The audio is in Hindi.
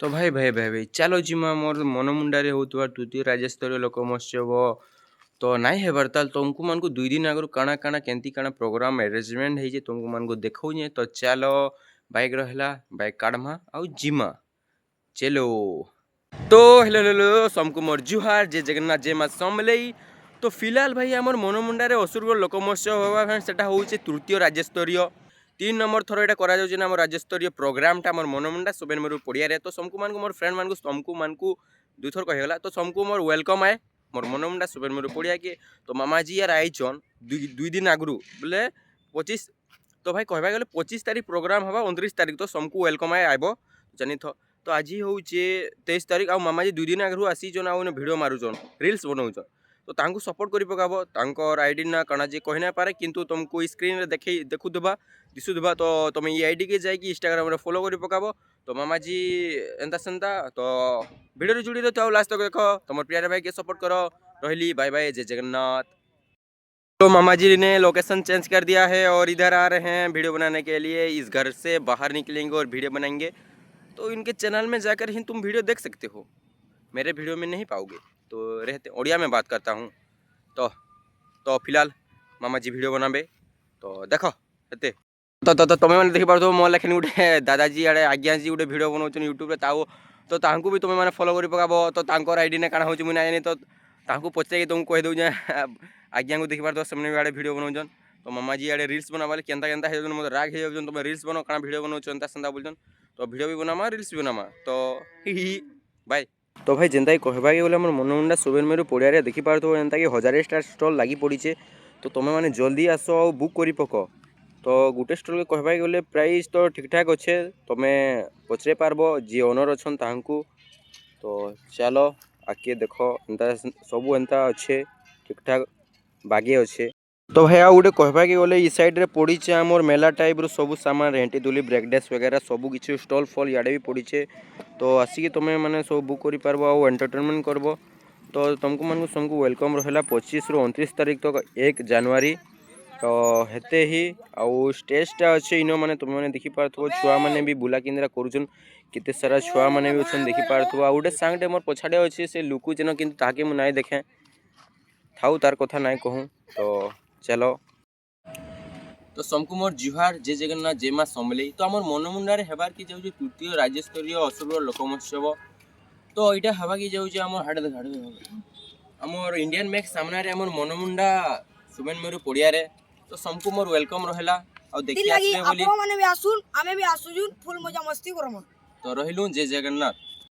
तो भाई चलो जिमा मोर मन मुंडारे होतुआ तृतीय राज्यस्तरीय लोक महोत्सव तो नाई हेबार ताल तुमको मन को 2 दिन आगु काना काना केंती काना प्रोग्राम अरेंजमेंट है जे तुमको मन को देखौ जे तो चलो बाइक रहला बाइक काढमा आउ जिमा चलो। तो हेलो हेलो समको मोर जुहार जे जगन्नाथ जे मा समलेई। तो फिलहाल भाई आमर मनमुंडारे असुरगढ़ लोक महोत्सव होगा फ्रेंड्स सेटा होउचे तृतीय राज्यस्तरीय 3 नंबर थर एटा करा जाउचे ना हमर राज्यस्तरीय प्रोग्राम टा हमर मनमुंडा सुबेन मेरु पड़िया रे। तो समकु मान को मोर फ्रेंड मान को समकु मान को दुई थर कहिगला तो समकु मोर वेलकम आए मोर मनमुंडा सुबेन मेरु पड़िया के। तो मामाजी यार आइचन दुई दिन आगु बोले 25 तो भाई कहबा गले 25 तारीख प्रोग्राम हवा 29 तारीख तो समकु वेलकम आए आइबो जानि थो। तो आज होउचे 23 तारीख आ मामाजी 2 दिन आगु आसी जन आ वीडियो मारुचन रील्स बनाउचन तो तांको सपोर्ट करि पकाबो तांकर आईडी ना कणा जे कहि ना पारे किंतु तुमको स्क्रीन रे देखुदबा दिसुदबा तो तुम ये आईडी के जाई कि इंस्टाग्राम रे फॉलो करि पकाबो। तो मामाजी एंता सेंता तो वीडियो रे जुड़ी रहतो लास्ट तक देखो तुम प्यारे भाई के सपोर्ट करो। रहली बाय बाय जय जगन्नाथ। तो मामा जी ने लोकेशन चेंज कर दिया है और इधर आ रहे हैं वीडियो बनाने के लिए। इस घर से बाहर निकलेंगे और वीडियो बनाएंगे। तो इनके चैनल में जाकर ही तुम वीडियो देख सकते हो, मेरे वीडियो में नहीं पाओगे। तो रहते ओडिया में बात करता हूँ। तो फिलहाल मामा जी वीडियो बनाबे तो देखो हेते। तो तुम्हें मैंने देखी पार मो लेखन गोटे दादाजी आड़े आज्ञा जी गोटे वीडियो बनाऊँ यूट्यूब तो तांको भी तुम्हें मैंने फॉलो कर पकाब। तो तांकर आईडी ने काଣା होची मुझे ना जानी तो तांको पचारे तुमको कह दूँ आज्ञा को देखी पार तो से आड़े वीडियो बनाऊन। तो मामाजी आड़े रील्स बनावा केन्ता केन्ता है मतलब राग है तुम रील्स बनाओ काଣା वीडियो बनाऊँ एंता सेंता बोलछन। तो वीडियो भी बनामा रील्स भी बनामा तो ही बाय। तो भाई जेनता कहबा गले मोर मनमुंडा सुबेन मेरु पड़िया देखी पार तो एंता कि 1000 स्टार स्टॉल लगी पड़ीचे। तो तुम्हें मैंने जल्दी आस और बुक कर पक। तो गोटे स्टॉल के कहबा गले प्राइस तो ठीक ठाक अच्छे तुम्हें पचरे पारबो जी ओनर अच्छन तांको। तो चलो आके देख एंता सबू एंता अच्छे ठीक ठाक बागे अच्छे। तो भाई आउ गोटे कहबा गले इ साइड रे पड़ीचे आमर मेला टाइप रो सब सामान रेंटी दुली ब्रेक डांस वगैरह सब किसी स्टॉल फॉल याडे भी पड़ीचे। तो आसिक तुम्हें मैंने सब बुक कर पारबो आ एंटरटेनमेंट करबो। तो तुमको मन को सबको वेलकम रहा 25 ରୁ 29 तारीख तक 1 जनवरी। तो हेते ही आउ स्टेजटा अच्छे इन मैंने तुम मैंने देखी पार्थो छुआ मैंने भी बुला केन्द्रा करुछन केते सारा छुआ मैंने भी अच्छे देखी पार्थो। आ गोटे सांगटे मोर पछाड़े अच्छे से लुकुचेन किंतु ताके मु नाई देखे थाउ तार कथा नाई कहूँ। तो चलो तो समकु मोर जुहार जय जगन्नाथ जय मां समलेई। तो आमर मनमुंडारे हेबार कि जाउजे तृतीय राज्यस्तरीय असुरगढ़ लोक महोत्सव। तो इटा हवा कि जाउजे आमर हाडे आमर इंडियन मैक सामने रे आमर मनमुंडा सुबेन मेरु पड़िया रे। तो समकु मोर वेलकम रहेला और देखि आसबे बोली आपो माने भी आसुन आमे भी आसुजुन फुल मजा मस्ती करम। तो रहिलु जय जगन्नाथ।